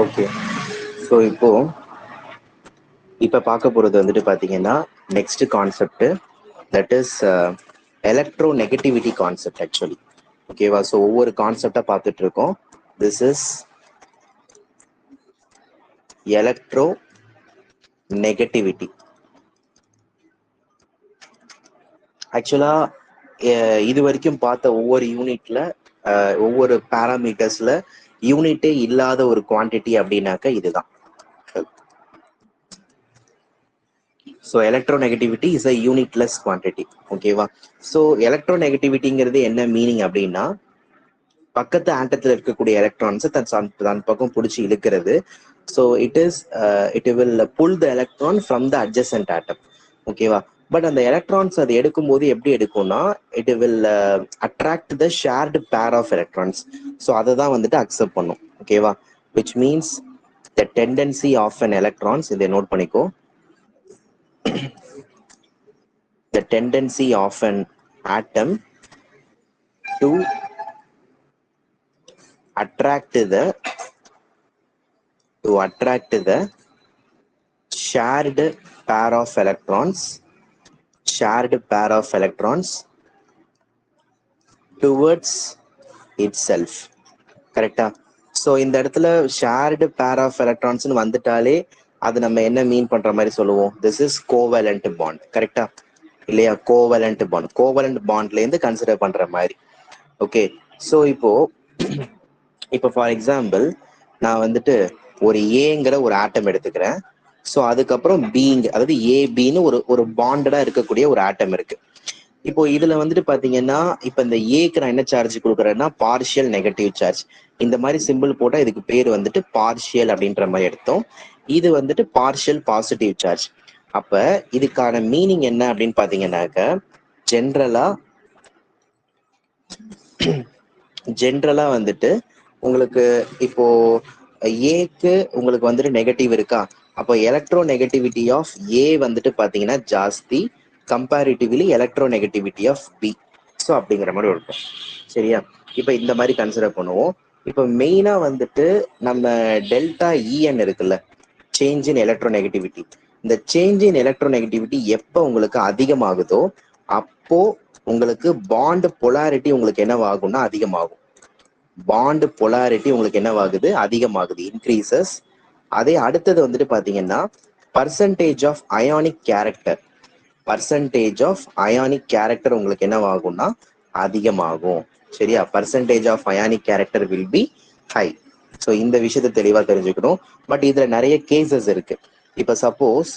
Okay, so இப்போ பார்க்க போகிறது வந்துட்டு பார்த்தீங்கன்னா next concept, that is electro negativity concept actually. ஓகேவா? ஸோ ஒவ்வொரு கான்செப்டா பார்த்துட்டு இருக்கோம். This is electro negativity. ஆக்சுவலா இது வரைக்கும் பார்த்த ஒவ்வொரு யூனிட்ல ஒவ்வொரு பேராமீட்டர்ஸ்ல யூனிட்டே இல்லாத ஒரு குவான்டிட்டி அப்படின்னாக்க இதுதான். So electronegativity is a unitless quantity. ஓகேவா? ஸோ எலக்ட்ரோநெகட்டிவிட்டிங்கிறது என்ன மீனிங் அப்படின்னா, பக்கத்து ஆட்டத்தில் இருக்கக்கூடிய எலக்ட்ரான்ஸை தன் பக்கம் பிடிச்சி இழுக்கிறது. So it will pull the electron from the adjacent atom. ஓகேவா? பட் அந்த எலக்ட்ரான்ஸ் அது எடுக்கும் போது எப்படி எடுக்கும்னா, it will attract the shared pair of electrons. So அதை தான் வந்துட்டு அக்செப்ட் பண்ணும். ஓகேவா? Which means the tendency of an electrons, இதை நோட் பண்ணிக்கோ. The tendency of an atom to attract the shared pair of electrons towards itself. கரெக்டா? So இந்த இடத்துல ஷேர்டு பேர் ஆஃப் எலக்ட்ரான்ஸ்னு வந்துட்டாலே அது நம்ம என்ன மீன் பண்ற மாதிரி சொல்லுவோம்? This is covalent bond. கரெக்டா இல்லையா? கோவலண்ட் பாண்ட்ல இருந்து கன்சிடர் பண்ற மாதிரி. ஓகே, ஸோ இப்போ ஃபார் எக்ஸாம்பிள் நான் வந்துட்டு ஒரு ஏங்கிற ஒரு ஆட்டம் எடுத்துக்கிறேன். ஸோ அதுக்கப்புறம் பிங்க, அதாவது ஏபின்னு ஒரு பாண்டடா இருக்கக்கூடிய ஒரு ஆட்டம் இருக்கு. இப்போ இதுல வந்துட்டு பாத்தீங்கன்னா, இப்ப இந்த ஏக்கு நான் என்ன சார்ஜ் கொடுக்குறேன்னா பார்ஷியல் நெகட்டிவ் சார்ஜ். இந்த மாதிரி சிம்பிள் போட்டா இதுக்கு பேர் வந்துட்டு பார்ஷியல் அப்படின்ற மாதிரி எடுத்தோம். இது வந்துட்டு பார்ஷியல் பாசிட்டிவ் சார்ஜ். அப்ப இதுக்கான மீனிங் என்ன அப்படின்னு பாத்தீங்கன்னாக்க, ஜென்ரலா வந்துட்டு உங்களுக்கு இப்போ ஏக்கு உங்களுக்கு வந்துட்டு நெகட்டிவ் இருக்கா, அப்போ எலக்ட்ரோ நெகட்டிவிட்டி ஆஃப் ஏ வந்துட்டு பாத்தீங்கன்னா ஜாஸ்தி comparatively electronegativity of P. So அப்படிங்கிற மாதிரி இருக்கும். சரியா? இப்போ இந்த மாதிரி கன்சிடர் பண்ணுவோம். இப்போ மெயினா வந்துட்டு நம்ம டெல்டா இஎன் இருக்குல்ல, சேஞ்ச் இன் எலக்ட்ரோ நெகட்டிவிட்டி. இந்த சேஞ்ச் இன் எலக்ட்ரோ நெகட்டிவிட்டி எப்போ உங்களுக்கு அதிகமாகுதோ அப்போ உங்களுக்கு பாண்ட் பொலாரிட்டி உங்களுக்கு என்னவாகும்னா அதிகமாகும். பாண்ட் பொலாரிட்டி உங்களுக்கு என்னவாகுது? அதிகமாகுது, இன்க்ரீசஸ். அதே அடுத்தது வந்துட்டு பாத்தீங்கன்னா பர்சன்டேஜ் ஆஃப் அயானிக் கேரக்டர் உங்களுக்கு என்னவாகும்னா அதிகமாகும். சரியா? Percentage of ionic character will be high. So இந்த விஷயத்தை தெளிவா தெரிஞ்சுக்கணும். பட் இதுல நிறைய கேசஸ் இருக்கு. இப்ப சப்போஸ்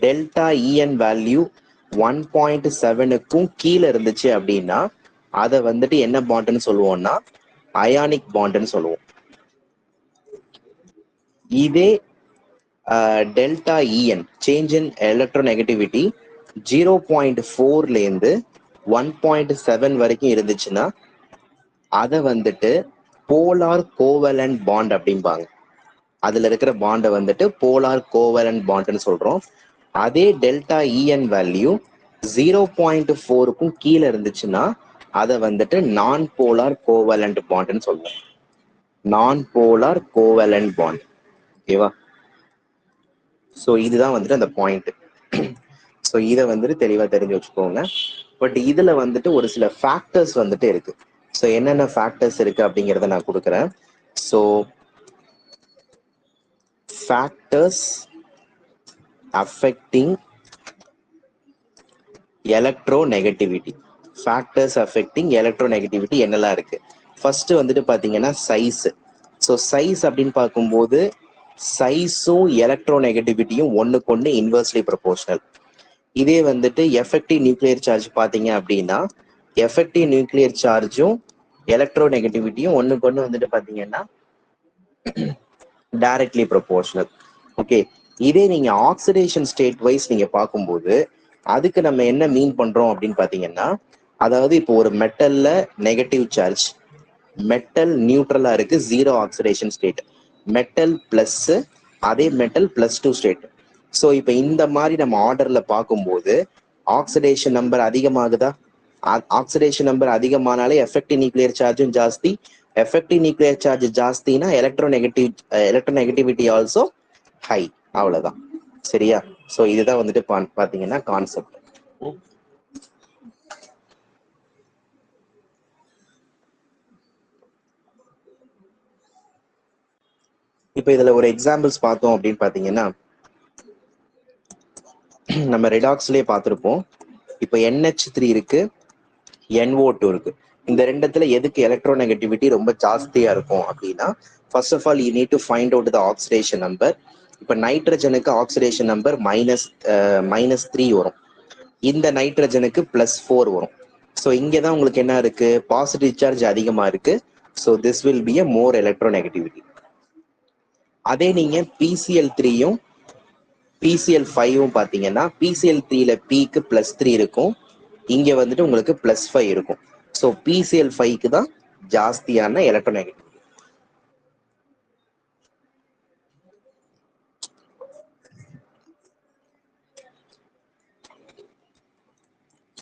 டெல்டா இஎன் வேல்யூ 1.7க்கும் கீழே இருந்துச்சு அப்படின்னா அதை வந்துட்டு என்ன பாண்டுன்னு சொல்லுவோம்னா அயானிக் பாண்டுன்னு சொல்லுவோம். இதே டெல்டா இஎன் சேஞ்ச் இன் எலக்ட்ரோநெகட்டிவிட்டி 0.4ல இருந்து 1.7 வரைக்கும் இருந்துச்சுன்னா அதை வந்துட்டு போலார் கோவலண்ட் பாண்ட் அப்படிம்பாங்க. அதுல இருக்கிற பாண்டை வந்துட்டு போலார் கோவலண்ட் பாண்ட்னு சொல்றோம். அதே டெல்டா இஎன் வேல்யூ 0.4க்கும் கீழே இருந்துச்சுன்னா அதை வந்துட்டு நான் போலார் கோவலண்ட் பாண்ட்னு சொல்லுவோம். நான் போலார் கோவலண்ட் பாண்ட். ஓகேவா? ஸோ இதுதான் வந்துட்டு அந்த பாயிண்ட். ஸோ இதை வந்துட்டு தெளிவா தெரிஞ்சு வச்சுக்கோங்க. பட் இதுல வந்துட்டு ஒரு சில ஃபேக்டர்ஸ் வந்துட்டு இருக்கு. ஸோ என்னென்ன ஃபேக்டர்ஸ் இருக்கு அப்படிங்கிறத நான் கொடுக்குறேன். So factors affecting electronegativity. என்னெல்லாம் இருக்கு? ஃபர்ஸ்ட் வந்துட்டு பாத்தீங்கன்னா சைஸ். ஸோ சைஸ் அப்படின்னு பார்க்கும்போது சைஸும் எலக்ட்ரோநெகட்டிவிட்டியும் ஒன்னுக்கு ஒன்று இன்வெர்ஸ்லி ப்ரொபோர்ஷனல். இதே வந்துட்டு எஃபெக்டிவ் நியூக்ளியர் சார்ஜ் பாத்தீங்க அப்படின்னா எஃபெக்டிவ் நியூக்ளியர் சார்ஜும் எலக்ட்ரோநெகட்டிவிட்டியும் ஒன்னுக்கு ஒன்று வந்துட்டு பாத்தீங்கன்னா டைரக்ட்லி ப்ரொபோர்ஷனல். ஓகே, இதே நீங்க ஆக்சிடேஷன் ஸ்டேட் வைஸ் நீங்க பார்க்கும்போது அதுக்கு நம்ம என்ன மீன் பண்றோம் அப்படின்னு பாத்தீங்கன்னா, அதாவது இப்போ ஒரு மெட்டல்ல நெகட்டிவ் சார்ஜ், மெட்டல் நியூட்ரலா இருக்கு, 0 ஆக்சிடேஷன் ஸ்டேட், மெட்டல் பிளஸ், அதே மெட்டல் +2 ஸ்டேட். ஸோ இப்போ இந்த மாதிரி நம்ம ஆர்டர்ல பார்க்கும்போது ஆக்சிடேஷன் நம்பர் அதிகமாகுதா? ஆக்சிடேஷன் நம்பர் அதிகமானாலே எஃபெக்டிவ் நியூக்ளியர் சார்ஜும் ஜாஸ்தி, எஃபெக்டிவ் நியூக்ளியர் சார்ஜ் ஜாஸ்தினா எலக்ட்ரோநெகட்டிவிட்டி ஆல்சோ ஹை. அவ்வளவுதான். சரியா? ஸோ இதுதான் வந்துட்டு பாத்தீங்கன்னா கான்செப்ட். இப்ப இதுல ஒரு எக்ஸாம்பிள்ஸ் பார்த்தோம் அப்படின்னு பாத்தீங்கன்னா, நம்ம ரெடாக்ஸ்லயே பார்த்திருப்போம். இப்ப NH3 இருக்கு, NO2 இருக்கு. இந்த ரெண்டத்துல எதுக்கு எலக்ட்ரோநெகட்டிவிட்டி ரொம்ப ஜாஸ்தியா இருக்கும் அப்படின்னா, first of all you need to find out the oxidation number. இப்ப நைட்ரஜனுக்கு ஆக்சிடேஷன் நம்பர் -3 வரும், இந்த நைட்ரஜனுக்கு +4 வரும். ஸோ இங்கதான் உங்களுக்கு என்ன இருக்கு, பாசிட்டிவ் சார்ஜ் அதிகமா இருக்கு. So this will be a more electronegativity. அதே நீங்க PCl3யும் PCl5ம் பாத்தீங்கன்னா, PCl3ல Pக்கு +3 இருக்கும், இங்க வந்துட்டு உங்களுக்கு +5 இருக்கும். ஸோ PCl5க்கு தான் ஜாஸ்தியான எலக்ட்ரோநெகட்டிவிட்டி.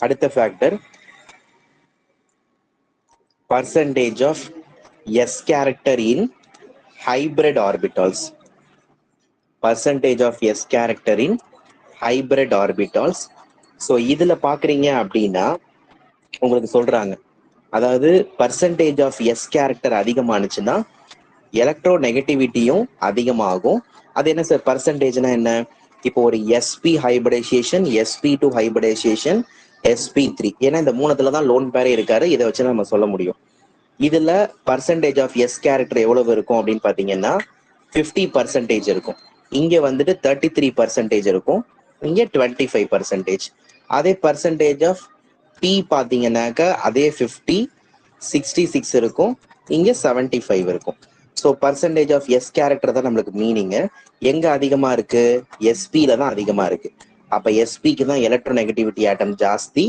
அடுத்த factor percentage of S character in hybrid orbitals. Percentage of S character in hybrid orbitals. So இதுல பாக்குறீங்க அப்படின்னா உங்களுக்கு சொல்றாங்க, அதாவது பர்சன்டேஜ் ஆஃப் எஸ் கேரக்டர் அதிகமானுச்சுன்னா எலக்ட்ரோநெகட்டிவிட்டியும் அதிகமாகும். அது என்ன சார் பர்சன்டேஜ்னா என்ன? இப்போ ஒரு SP hybridisation, SP2 hybridisation, SP3, ஏன்னா இந்த மூணுத்துல தான் லோன் பேரே இருக்காரு, இதை வச்சு நம்ம சொல்ல முடியும். இதுல பர்சன்டேஜ் ஆஃப் எஸ் கேரக்டர் எவ்வளவு இருக்கும் அப்படின்னு பாத்தீங்கன்னா 50% இருக்கும். இங்க வந்துட்டு 33% இருக்கும், இங்க 25%. அதே பர்சன்டேஜ் ஆஃப் P பாத்தீங்கன்னாக்க அதே 50, 66 இருக்கும், இங்க 75 இருக்கும். So percentage of S character தான் நம்மளுக்கு மீனிங். எங்க அதிகமா இருக்கு? SP-ல தான் அதிகமா இருக்கு. அப்ப SP-க்கு தான் எலக்ட்ரோநெகட்டிவிட்டி ஆட்டம் ஜாஸ்தி.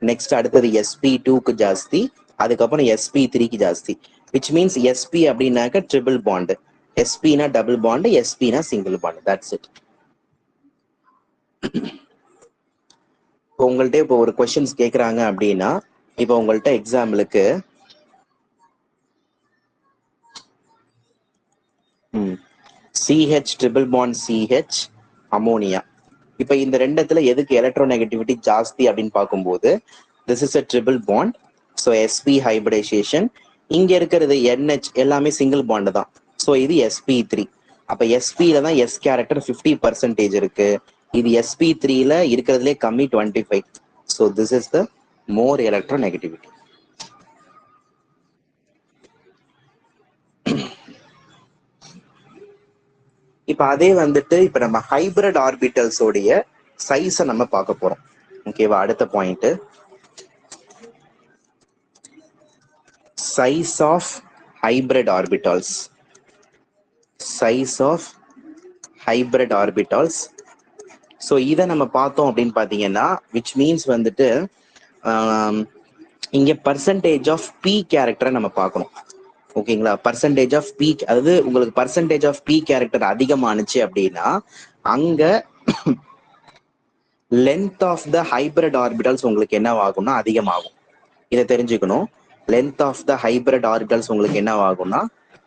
நெக்ஸ்ட் அடுத்தது SP2க்கு ஜாஸ்தி, அதுக்கப்புறம் SP3க்கு ஜாஸ்தி. விச் மீன்ஸ் SP அப்படின்னாக்க ட்ரிபிள் பாண்ட், SP-னா டபுள் பாண்ட், SP-னா சிங்கிள் பாண்ட். That's it. உங்கள்கிட்ட இப்போ ஒரு கொஸ்டின்ஸ் கேட்குறாங்க அப்படின்னா, இப்போ உங்கள்கிட்ட எக்ஸாம்பிளுக்கு CH triple bond CH ammonia, இப்போ இந்த ரெண்டத்துல எதுக்கு எலக்ட்ரோநெகட்டிவிட்டி ஜாஸ்தி அப்படின்னு பார்க்கும்போது this is a triple bond, so SP hybridisation. இங்க இருக்கிறது NH எல்லாமே சிங்கிள் பாண்ட் தான், ஸோ இது SP3. அப்ப SP-ல தான் S கேரக்டர் 50% இருக்கு, இது SP3-ல இருக்கிறதுலே கம்மி 25. So this is the more electronegativity. இப்ப அதே வந்துட்டு இப்ப நம்ம ஹைபிரிட் ஆர்பிட்டல்ஸோடைய சைஸை நம்ம பார்க்க போறோம். ஓகேவா? அடுத்த point size of hybrid orbitals. Size of hybrid orbitals. So இதை நம்ம பார்த்தோம் அப்படின்னு பார்த்தீங்கன்னா விச் மீன்ஸ் வந்துட்டு இங்க பர்சன்டேஜ் ஆஃப் P கேரக்டரை நம்ம பார்க்கணும். ஓகேங்களா? பர்சன்டேஜ் ஆஃப் P, அதாவது உங்களுக்கு பர்சன்டேஜ் ஆஃப் P கேரக்டர் அதிகமானுச்சு அப்படின்னா அங்க length of the hybrid orbitals உங்களுக்கு என்ன ஆகும்னா அதிகமாகும். இதை தெரிஞ்சுக்கணும். Length of the hybrid orbitals உங்களுக்கு என்ன ஆகும்னா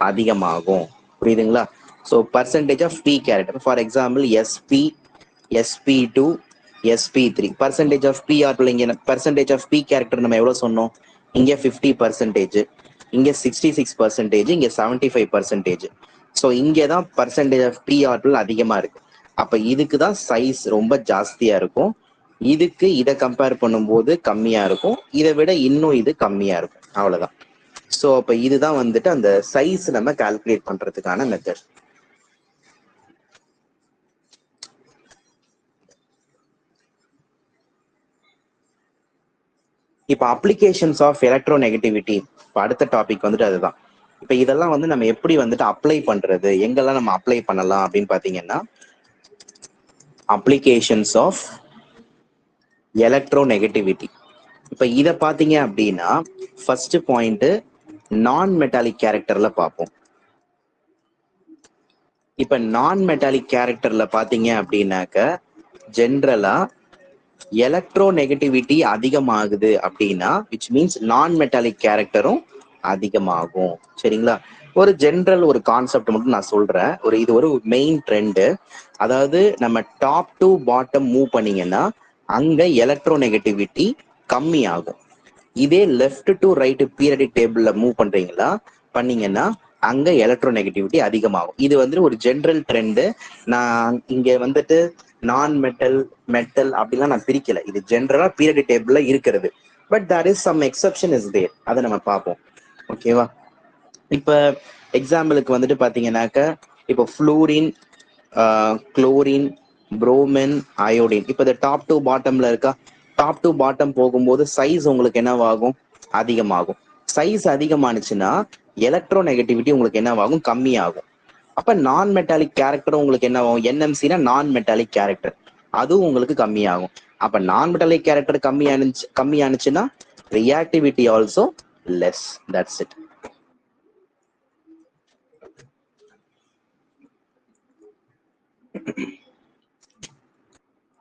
அதிகமாகும். புரியுதுங்களா? So percentage of P character, for example SP, SP2, SP3. Percentage of P orbital, இங்க பர்சன்டேஜ் ஆஃப் P கேரக்டர் நம்ம எவ்வளவு சொன்னோம்? இங்க 50%, இங்க 66%, இங்க 75%. ஸோ இங்கே தான் பர்சன்டேஜ் ஆஃப் P ஆர்பிட்டல் அதிகமா இருக்கு. அப்ப இதுக்கு தான் சைஸ் ரொம்ப ஜாஸ்தியா இருக்கும், இதுக்கு இதை கம்பேர் பண்ணும்போது கம்மியா இருக்கும், இதை விட இன்னும் இது கம்மியா இருக்கும். அவ்வளவுதான். ஸோ அப்ப இதுதான் வந்துட்டு அந்த சைஸ் நம்ம கால்குலேட் பண்றதுக்கான மெத்தட். இப்ப அப்ளிகேஷன்ஸ் ஆஃப் எலக்ட்ரோநெகட்டிவிட்டி, இப்ப அடுத்த டாபிக் வந்துட்டு அதுதான். இப்ப இதெல்லாம் வந்து நம்ம எப்படி வந்துட்டு அப்ளை பண்றது, எங்கெல்லாம் நம்ம அப்ளை பண்ணலாம் அப்படின்னு பாத்தீங்கன்னா அப்ளிகேஷன்ஸ் ஆஃப் எலக்ட்ரோநெகட்டிவிட்டி. இப்ப இத பாத்தீங்க அப்படின்னா ஃபர்ஸ்ட் பாயிண்ட் நான் மெட்டாலிக் கேரக்டர்ல பார்ப்போம். இப்ப நான் மெட்டாலிக் கேரக்டர்ல பாத்தீங்க அப்படின்னாக்க ஜென்ரலா எலக்ட்ரோநெகட்டிவிட்டி அதிகமாகுது அப்படின்னா விச் மீன்ஸ் நான் மெட்டாலிக் கேரக்டரும் அதிகமாகும். சரிங்களா? ஒரு ஜென்ரல் ஒரு கான்செப்ட் மட்டும் நான் சொல்றேன். இது ஒரு மெயின் ட்ரெண்டு. அதாவது நம்ம டாப் டு பாட்டம் மூவ் பண்ணீங்கன்னா அங்க எலக்ட்ரோநெகட்டிவிட்டி கம்மி ஆகும். இதே லெஃப்ட் டு ரைட் பீரியடிக் டேபிள்ல மூவ் பண்ணீங்கன்னா அங்க எலக்ட்ரோநெகட்டிவிட்டி அதிகமாகும். இது ஒரு ஜென்ரல் ட்ரெண்டு. நான் இங்க நான் மெட்டல் மெட்டல் அப்படிலாம் நான் பிரிக்கல. இது ஜென்ரலா பீரியடிக் டேபிள்ல இருக்கிறது. But there is some exception is there. அதை நம்ம பார்ப்போம். ஓகேவா? இப்ப எக்ஸாம்பிளுக்கு பாத்தீங்கன்னாக்க இப்போ ஃப்ளூரின், குளோரின், புரோமின், அயோடின். இப்ப இந்த டாப் டு பாட்டம்ல இருக்கா? டாப் டு பாட்டம் போகும்போது சைஸ் உங்களுக்கு என்னவாகும்? அதிகமாகும். சைஸ் அதிகமானுச்சுன்னா எலக்ட்ரோநெகட்டிவிட்டி உங்களுக்கு என்னவாகும்? கம்மியாகும். அப்ப நான் மெட்டாலிக் கேரக்டர் உங்களுக்கு என்ன ஆகும்? என்எம்சினா நான் மெட்டாலிக் கேரக்டர், அதுவும் உங்களுக்கு கம்மியாகும். அப்ப நான் மெட்டாலிக் கேரக்டர் கம்மியானுச்சுன்னா reactivity also less. That's it.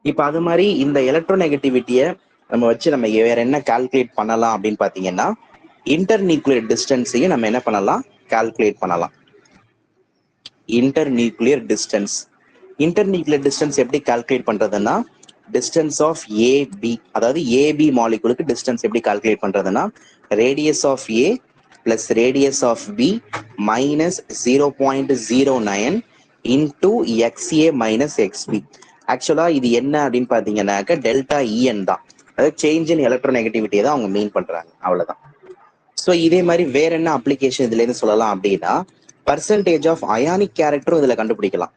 இப்ப அது மாதிரி இந்த எலக்ட்ரோநெகட்டிவிட்டியை நம்ம வச்சு நம்ம வேற என்ன கால்குலேட் பண்ணலாம் அப்படின்னு பாத்தீங்கன்னா, இன்டர் நியூக்ளியர் டிஸ்டன்ஸையும் நம்ம என்ன பண்ணலாம்? கால்குலேட் பண்ணலாம். இன்டர் நியூக்ளியர் டிஸ்டன்ஸ் எப்படி கால்குலேட் பண்றதுன்னா, டிஸ்டன்ஸ் ஆஃப் ஏபி, அதாவது ஏபி மாலிகுலுக்கு டிஸ்டன்ஸ் எப்படி கால்குலேட் பண்றதுன்னா, radius of A plus radius of B minus 0.09 into XA minus XB. ஆக்சுவலா இது என்ன அப்படின்னு பாத்தீங்கன்னாக்க டெல்டா இஎன் தான். அதாவது சேஞ்ச் இன் எலக்ட்ரோநெகட்டிவிட்டியை தான் அவங்க மீன் பண்றாங்க. அவ்வளவுதான். ஸோ இதே மாதிரி வேற என்ன அப்ளிகேஷன் இதுல இருந்து சொல்லலாம் அப்படின்னா, பர்சன்டேஜ் ஆஃப் அயானிக் கேரக்டரும் இதுல கண்டுபிடிக்கலாம்.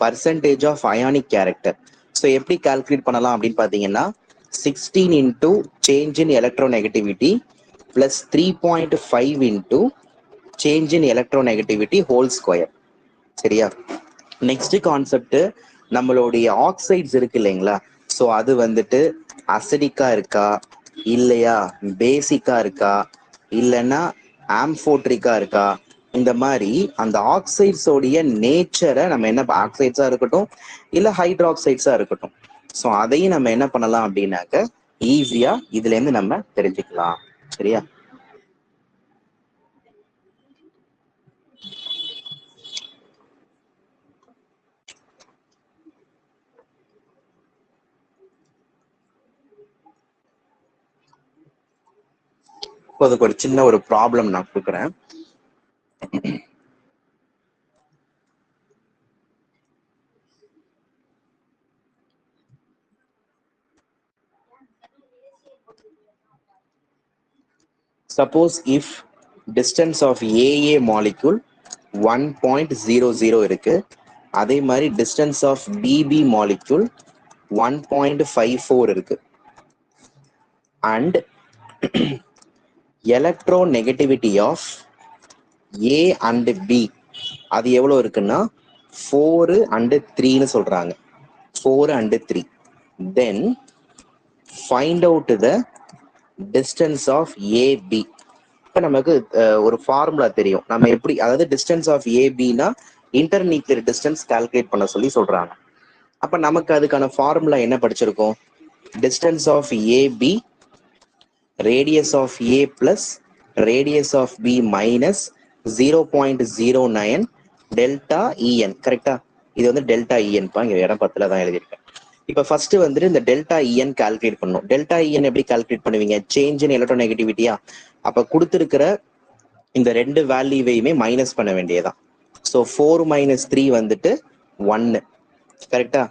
Percentage of ionic character. So எப்படி கால்குலேட் பண்ணலாம் அப்படின்னு பாத்தீங்கன்னா, 16 into change in electronegativity plus 3.5 into change in electronegativity whole square. சரியா? நெக்ஸ்ட் கான்செப்ட், நம்மளுடைய ஆக்சைட்ஸ் இருக்கு இல்லைங்களா? ஸோ அது அசிடிக்கா இருக்கா இல்லையா, பேசிக்கா இருக்கா இல்லைன்னா ஆம்ஃபோட்ரிக்கா இருக்கா, இந்த மாதிரி அந்த ஆக்சைட்ஸோடைய நேச்சரை நம்ம என்ன, ஆக்சைட்ஸா இருக்கட்டும் இல்ல ஹைட்ராக்சைட்ஸா இருக்கட்டும், ஸோ அதையும் நம்ம என்ன பண்ணலாம் அப்படின்னாக்க ஈஸியா இதுல இருந்து நம்ம தெரிஞ்சுக்கலாம். சரியா? அதுக்கு ஒரு சின்ன ஒரு ப்ராப்ளம் நான் கொடுக்குறேன். Suppose if distance of AA molecule 1.00 இருக்கு, அதே மாதிரி distance of BB molecule 1.54 இருக்கு, and electronegativity of A and B அது எவ்வளவு இருக்குன்னா 4 and 3 சொல்றாங்க. 4 and 3. Then find out the distance of AB. இப்ப நமக்கு ஒரு ஃபார்முலா தெரியும். நம்ம எப்படி, அதாவது டிஸ்டன்ஸ் ஆஃப் ஏபினா இன்டர் நியூக்ளியர் டிஸ்டன்ஸ் கால்குலேட் பண்ண சொல்றாங்க. அப்ப நமக்கு அதுக்கான ஃபார்முலா என்ன படிச்சிருக்கோம்? Distance of A B radius of A plus radius of B minus 0.09 delta EN. கரெக்டா? இது டெல்டா இஎன் பா, இங்க இடம் 10ல தான் எழுதியிருக்கேன். இப்ப ஃபர்ஸ்ட் இந்த டெல்டா இஎன் கால்குலேட் பண்ணணும். டெல்டா இஎன் எப்படி கால்குலேட் பண்ணுவீங்க? சேஞ்ச் இன் எலக்ட்ரோநெகட்டிவிட்டியா? அப்ப கொடுத்திருக்கிற இந்த ரெண்டு வேல்யூவையுமே மைனஸ் பண்ண வேண்டியதான். So 4 minus 3 1. கரெக்டா?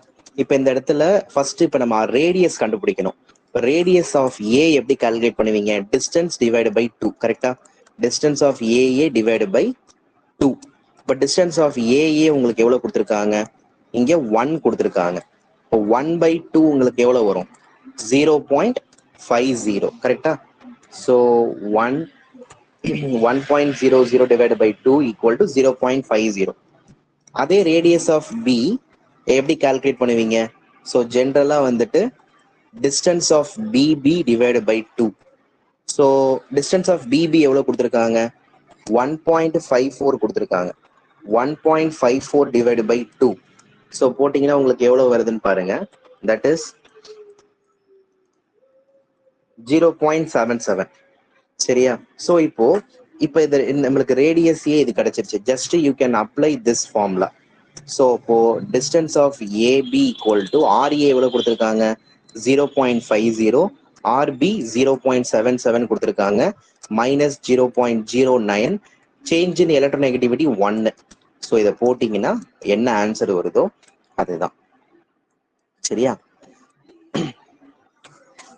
இப்ப இந்த இடத்துல ஃபர்ஸ்ட் இப்ப நம்ம ரேடியஸ் கண்டுபிடிக்கணும். இப்போ ரேடியஸ் ஆஃப் ஏ எப்படி கால்குலேட் பண்ணுவீங்க? Distance divide by 2. கரெக்டா? Distance of AA divide by 2. இப்போ டிஸ்டன்ஸ் ஆஃப் ஏஏ உங்களுக்கு எவ்வளவு கொடுத்துருக்காங்க? இங்க 1 கொடுத்துருக்காங்க. இப்போ 1/2 உங்களுக்கு எவ்வளவு வரும்? 0.50. கரெக்டா? So 1.00 divided by 2 equal to 0.50. அதே ரேடியஸ் ஆஃப் பி எப்படி கால்குலேட் பண்ணுவீங்க? ஸோ ஜென்ரலா distance of BB divide by 2. So distance of BB எவ்வளவு கொடுத்துருக்காங்க? 1.54 கொடுத்துருக்காங்க. 1.54 டிவைடு பை 2. ஸோ போட்டீங்கன்னா உங்களுக்கு எவ்வளவு வருதுன்னு பாருங்க. That is 0.77. சரியா? ஸோ இப்போ இப்போ இது நம்மளுக்கு ரேடியஸே இது கிடைச்சிருச்சு. Just you can apply this formula. So இப்போ distance of A B equal to R A எவ்வளோ கொடுத்துருக்காங்க? 0.50, ஆர்பி 0.77 கொடுத்துருக்காங்க, minus 0.09, change in electronegativity 1. So இதை போட்டிங்கன்னா என்ன ஆன்சர் வருதோ அதுதான். சரியா?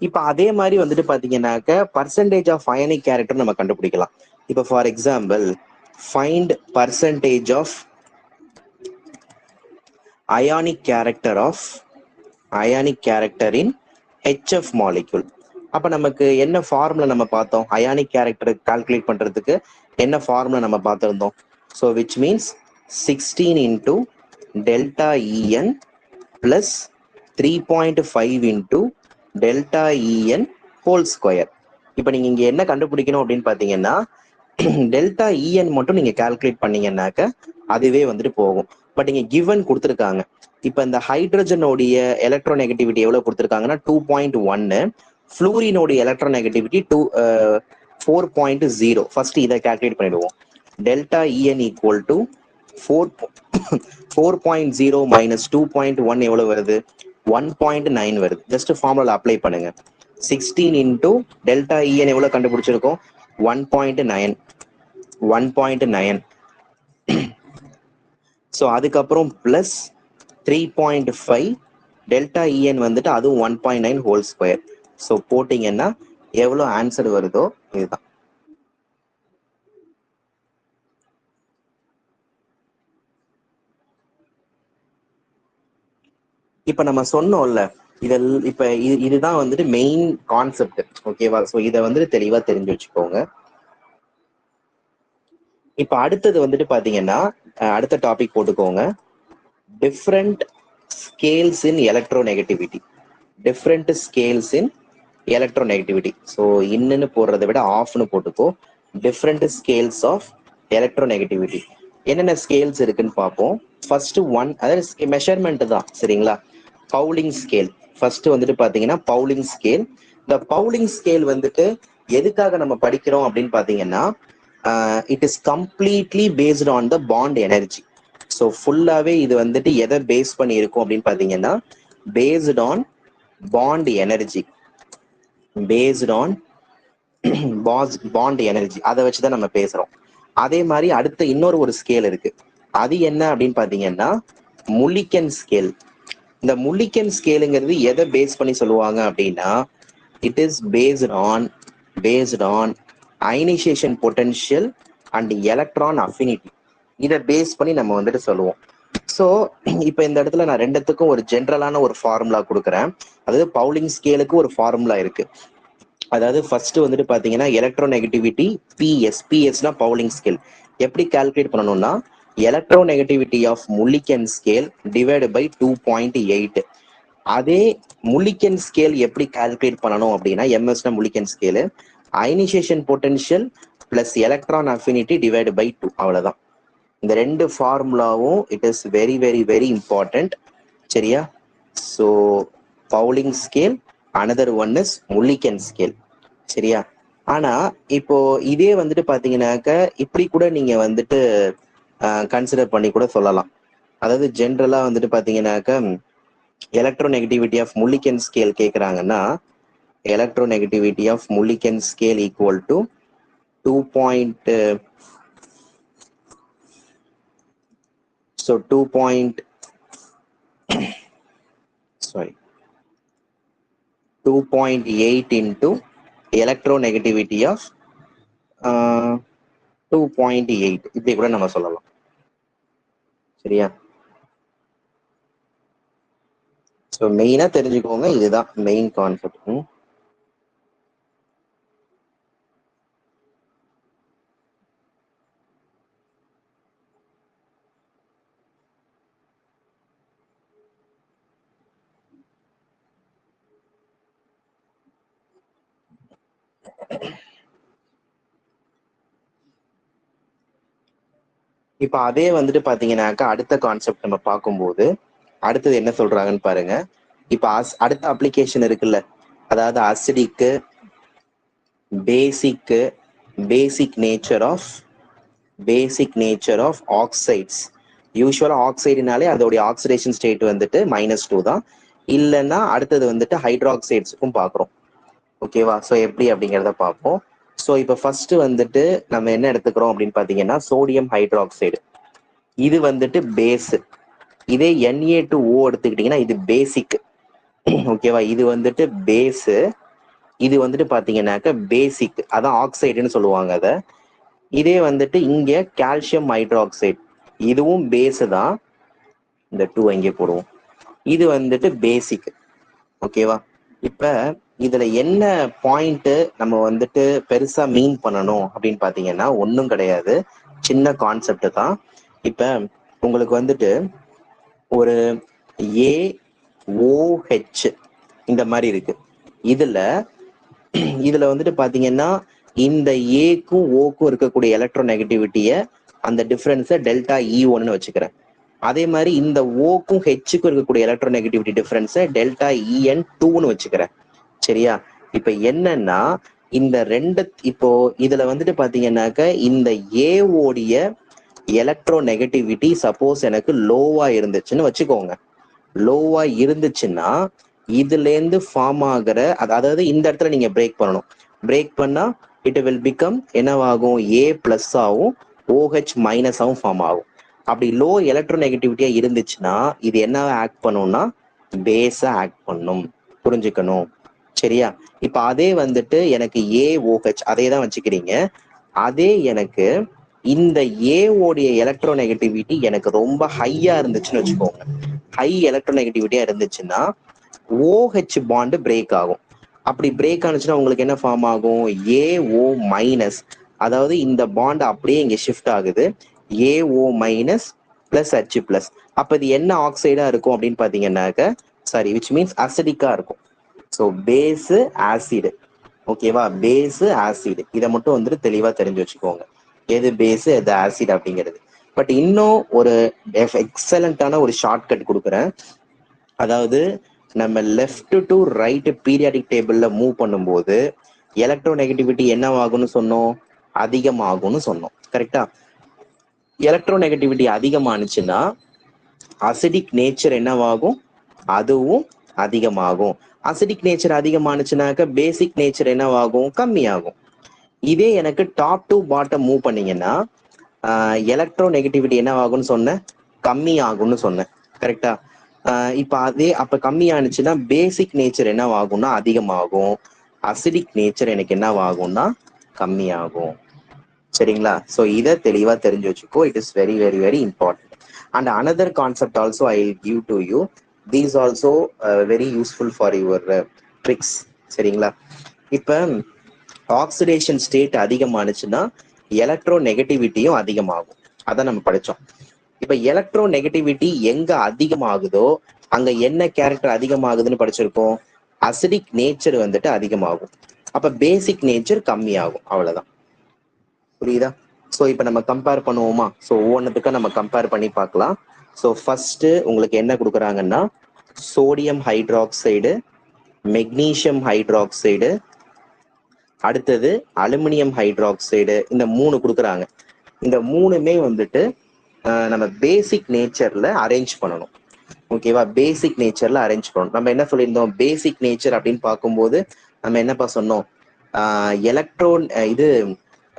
இப்போ அதே மாதிரி வந்துட்டு பார்த்தீங்கன்னாக்க பர்சன்டேஜ் ஆஃப் அயனிக் கேரக்டர் நம்ம கண்டுபிடிக்கலாம். இப்போ for example, find percentage of ionic character in HF molecule. அப்போ நமக்கு என்ன ஃபார்முலா நம்ம பார்த்தோம்? அயானிக் கேரக்டர் கால்குலேட் பண்ணுறதுக்கு என்ன ஃபார்முலா நம்ம பார்த்துருந்தோம்? So which means 16 into delta EN plus 3.5 into delta EN whole square. இப்போ நீங்கள் இங்கே என்ன கண்டுபிடிக்கணும் அப்படின்னு பார்த்தீங்கன்னா, டெல்டா EN மட்டும் நீங்கள் கால்குலேட் பண்ணீங்கன்னாக்க அதுவே வந்துட்டு போகும். பட் இங்கே கிவன் கொடுத்துருக்காங்க. இப்போ இந்த ஹைட்ரஜனோடைய எலக்ட்ரோநெகட்டிவிட்டி எவ்வளோ கொடுத்துருக்காங்கன்னா 2.1, ஃப்ளூரினோடைய எலக்ட்ரோநெகட்டிவிட்டி 4.0. ஃபர்ஸ்ட் இதை கால்குலேட் பண்ணிடுவோம். Delta EN equal to 4.0 minus 2.1 எவ்வளோ வருது? 1.9 வருது. ஜஸ்ட் ஃபார்முலா அப்ளை பண்ணுங்க. 16 இன்டூ டெல்டா EN எவ்வளோ கண்டுபிடிச்சிருக்கோம்? 1.9. ஸோ அதுக்கப்புறம் பிளஸ் 3.5 டெல்டா EN வந்துட்டு அதுவும் 1.9 ஹோல் ஸ்கொயர். ஸோ போட்டிங்கன்னா எவ்வளோ ஆன்சர் வருதோ இதுதான். இப்போ நம்ம சொன்னோம்ல, இதுதான் வந்துட்டு மெயின் கான்செப்ட். ஓகேவா? ஸோ இதை வந்துட்டு தெளிவாக தெரிஞ்சு வச்சுக்கோங்க. இப்போ அடுத்தது வந்துட்டு பார்த்தீங்கன்னா, அடுத்த டாபிக் போட்டுக்கோங்க, different scales in electronegativity. So இன்னுன்னு போடுறதை விட ஆஃப்னு போட்டுக்கோ. Different scales of electronegativity. என்னென்ன ஸ்கேல்ஸ் இருக்குன்னு பார்ப்போம். ஃபர்ஸ்ட் ஒன், அதாவது மெஷர்மெண்ட் தான். சரிங்களா? Bowling scale. ஃபர்ஸ்ட் வந்துட்டு பார்த்தீங்கன்னா பவுலிங் ஸ்கேல். இந்த பவுலிங் ஸ்கேல் வந்துட்டு எதுக்காக நம்ம படிக்கிறோம் அப்படின்னு பார்த்தீங்கன்னா, it is completely based on the bond energy. So ஃபுல்லாகவே இது வந்துட்டு எதை பேஸ் பண்ணி இருக்கும் அப்படின்னு பார்த்தீங்கன்னா, பேஸ்ட் ஆன் பாண்ட் எனர்ஜி. அதை வச்சுதான் நம்ம பேசுறோம். அதே மாதிரி அடுத்த இன்னொரு ஸ்கேல் இருக்கு. அது என்ன அப்படின்னு பாத்தீங்கன்னா, முல்லிக்கன் ஸ்கேல். இந்த முல்லிக்கன் ஸ்கேலுங்கிறது எதை பேஸ் பண்ணி சொல்லுவாங்க அப்படின்னா, it is based on ionisation potential and electron affinity. இதை பேஸ் பண்ணி நம்ம வந்துட்டு சொல்லுவோம். ஸோ இப்போ இந்த இடத்துல நான் ரெண்டுத்துக்கும் ஒரு ஜென்ரலான ஒரு ஃபார்முலா கொடுக்குறேன். அதாவது பவுலிங் ஸ்கேலுக்கு ஒரு ஃபார்முலா இருக்கு. அதாவது ஃபர்ஸ்ட் வந்துட்டு பாத்தீங்கன்னா எலக்ட்ரோநெகட்டிவிட்டி பிஎஸ்னா பவுலிங் ஸ்கேல். எப்படி கால்குலேட் பண்ணணும்னா, electronegativity of Mulliken scale divide by 2.8. அதே முல்லிக்கன் ஸ்கேல் எப்படி கால்குலேட் பண்ணணும் அப்படின்னா, எம்எஸ்னா Mulliken scale, ionisation potential plus electron affinity divide by 2. அவ்வளவுதான். இந்த ரெண்டு ஃபார்முலாவும் it is very very very important. சரியா? So Pauling scale, another one is Mulliken scale. சரியா? ஆனா இப்போ இதே வந்துட்டு பாத்தீங்கன்னாக்க இப்படி கூட நீங்க வந்துட்டு கன்சிடர் பண்ணி கூட சொல்லலாம். அதாவது ஜென்ரலா வந்துட்டு பாத்தீங்கன்னாக்க எலக்ட்ரோநெகட்டிவிட்டி ஆஃப் முல்லிக்கன் ஸ்கேல் கேட்குறாங்கன்னா, electronegativity of Mulliken scale equal to 2.8 into electronegativity of 2.8. இப்படி கூட நம்ம சொல்லலாம். சரியா? ஸோ மெயினா தெரிஞ்சுக்கோங்க, இதுதான் மெயின் கான்செப்ட். இப்ப அதே வந்துட்டு பாத்தீங்கன்னாக்கா அடுத்த கான்செப்ட் நம்ம பார்க்கும்போது அடுத்தது என்ன சொல்றாங்கன்னு பாருங்க. இப்ப அடுத்த அப்ளிகேஷன் இருக்குல்ல, அதாவது அசிடிக்கு, பேசிக்கு, பேசிக் நேச்சர் ஆஃப் ஆக்சைட்ஸ். யூஸ்வலா ஆக்சைடுனாலே அதோடைய ஆக்சிடேஷன் ஸ்டேட் வந்துட்டு -2 தான். இல்லைன்னா அடுத்தது வந்துட்டு ஹைட்ராக்சைட்ஸுக்கும் பார்க்குறோம். ஓகேவா? ஸோ எப்படி அப்படிங்கிறத பார்ப்போம். ஸோ இப்போ ஃபர்ஸ்ட் வந்துட்டு நம்ம என்ன எடுத்துக்கிறோம் அப்படின்னு பார்த்தீங்கன்னா சோடியம் ஹைட்ராக்சைடு. இது வந்துட்டு பேஸு. இதே Na2O எடுத்துக்கிட்டிங்கன்னா இது பேசிக். ஓகேவா? இது வந்துட்டு பேஸு, இது வந்துட்டு பார்த்தீங்கன்னாக்க பேசிக், அதான் ஆக்சைடுன்னு சொல்லுவாங்க அதை. இதே வந்துட்டு இங்கே கால்சியம் ஹைட்ராக்சைடு, இதுவும் பேஸு தான். இந்த 2 இங்கே போடுவோம். இது வந்துட்டு பேசிக். ஓகேவா? இப்ப இதுல என்ன பாயிண்ட் நம்ம வந்துட்டு பெருசா மீன் பண்ணணும் அப்படின்னு பாத்தீங்கன்னா ஒன்றும் கிடையாது, சின்ன கான்செப்ட் தான். இப்ப உங்களுக்கு வந்துட்டு ஒரு AOH இந்த மாதிரி இருக்கு. இதுல வந்துட்டு பாத்தீங்கன்னா இந்த ஏக்கும் ஓக்கும் இருக்கக்கூடிய எலக்ட்ரோ நெகட்டிவிட்டிய அந்த டிஃபரன்ஸை டெல்டா E1ன்னு வச்சுக்கிறேன். அதே மாதிரி இந்த ஓக்கும் ஹெச்சுக்கும் இருக்கக்கூடிய எலக்ட்ரோ நெகட்டிவிட்டி டிஃபரன்ஸை டெல்டா EN2ன்னு வச்சுக்கிறேன். சரியா? இப்ப என்னன்னா இந்த ரெண்டு, இப்போ இதுல வந்துட்டு பாத்தீங்கன்னாக்க இந்த ஏவோடைய எலக்ட்ரோ நெகட்டிவிட்டி சப்போஸ் எனக்கு லோவா இருந்துச்சுன்னு வச்சுக்கோங்க. லோவா இருந்துச்சுன்னா இதுல இருந்து ஃபார்ம் ஆகிற, அதாவது இந்த இடத்துல நீங்க பிரேக் பண்ணணும். பிரேக் பண்ணா இட் வில் பிகம் என்னவாகும், A பிளஸ் ஆகும், OH மைனஸ் ஆகும் ஃபார்ம் ஆகும். அப்படி லோ எலக்ட்ரோ நெகட்டிவிட்டியா இருந்துச்சுன்னா இது என்ன ஆக்ட் பண்ணும்னா பேஸா ஆக்ட் பண்ணும். புரிஞ்சுக்கணும். சரியா? இப்ப அதே வந்துட்டு எனக்கு AOH அதே தான் வச்சுக்கிறீங்க. அதே எனக்கு இந்த ஏவோடைய எலக்ட்ரோ நெகட்டிவிட்டி எனக்கு ரொம்ப ஹையா இருந்துச்சுன்னு வச்சுக்கோங்க. ஹை எலக்ட்ரோ நெகட்டிவிட்டியா இருந்துச்சுன்னா OH பாண்டு பிரேக் ஆகும். அப்படி பிரேக் ஆனிச்சுன்னா உங்களுக்கு என்ன ஃபார்ம் ஆகும், AO மைனஸ். அதாவது இந்த பாண்ட் அப்படியே இங்க ஷிஃப்ட் ஆகுது, AO minus plus H plus. அப்ப இது என்ன ஆக்சைடா இருக்கும் அப்படின்னு பாத்தீங்கன்னாக்க, சாரி, விச் மீன்ஸ் அசிடிக்கா இருக்கும். So base acid. ஓகேவா? பேஸு ஆசிடு, இதை மட்டும் வந்துட்டு தெளிவா தெரிஞ்சு வச்சுக்கோங்க, எது பேஸு எது ஆசிட் அப்படிங்கிறது. பட் இன்னும் ஒரு எக்ஸலண்டான ஒரு ஷார்ட்கட் கொடுக்குறேன். அதாவது நம்ம லெஃப்ட் டு ரைட் பீரியாடிக் டேபிள்ல மூவ் பண்ணும்போது எலக்ட்ரோ நெகட்டிவிட்டி என்னவாகும்னு சொன்னோம், அதிகமாகும்னு சொன்னோம். கரெக்டா? எலக்ட்ரோ நெகட்டிவிட்டி அதிகமானுச்சுன்னா அசிடிக் நேச்சர் என்னவாகும், அதுவும் அதிகமாகும். அசிடிக் நேச்சர் அதிகமானுச்சுனாக்க பேசிக் நேச்சர் என்னவாகும், கம்மியாகும். இதே எனக்கு டாப் டு பாட்டம் மூவ் பண்ணீங்கன்னா எலக்ட்ரோ நெகட்டிவிட்டி என்னவாகும்னு சொன்னேன், கம்மி ஆகும்னு சொன்னேன். கரெக்டா? இப்ப அதே அப்ப கம்மியானுச்சுன்னா பேசிக் நேச்சர் என்னவாகும்னா அதிகமாகும், அசிடிக் நேச்சர் எனக்கு என்னவாகும்னா கம்மியாகும். சரிங்களா? ஸோ இதை தெளிவா தெரிஞ்சு வச்சுக்கோ. It is very very very important. And another concept also I give to you. These also very useful for your tricks. சரிங்களா? இப்ப ஆக்சிடேஷன் ஸ்டேட் அதிகமானுச்சுன்னா எலக்ட்ரோ நெகட்டிவிட்டியும் அதிகமாகும். அதான் நம்ம படிச்சோம். இப்ப எலக்ட்ரோ நெகட்டிவிட்டி எங்க அதிகமாகுதோ அங்க என்ன கேரக்டர் அதிகமாகுதுன்னு படிச்சிருக்கோம், அசிடிக் நேச்சர் வந்துட்டு அதிகமாகும். அப்ப பேசிக் நேச்சர் கம்மியாகும். அவ்வளவுதான். புரியுதா? ஸோ இப்போ நம்ம கம்பேர் பண்ணுவோமா? ஸோ ஒவ்வொன்றுத்துக்கும் நம்ம கம்பேர் பண்ணி பார்க்கலாம். ஸோ ஃபர்ஸ்ட் உங்களுக்கு என்ன கொடுக்குறாங்கன்னா சோடியம் ஹைட்ராக்சைடு, மெக்னீசியம் ஹைட்ராக்சைடு, அடுத்தது அலுமினியம் ஹைட்ராக்சைடு, இந்த 3 கொடுக்குறாங்க. இந்த 3மே வந்துட்டு நம்ம பேசிக் நேச்சர்ல அரேஞ்ச் பண்ணணும். ஓகேவா? பேசிக் நேச்சர்ல அரேஞ்ச் பண்ணணும். நம்ம என்ன சொல்லியிருந்தோம், பேசிக் நேச்சர் அப்படின்னு பார்க்கும்போது நம்ம என்னப்பா சொன்னோம், எலக்ட்ரோன் இது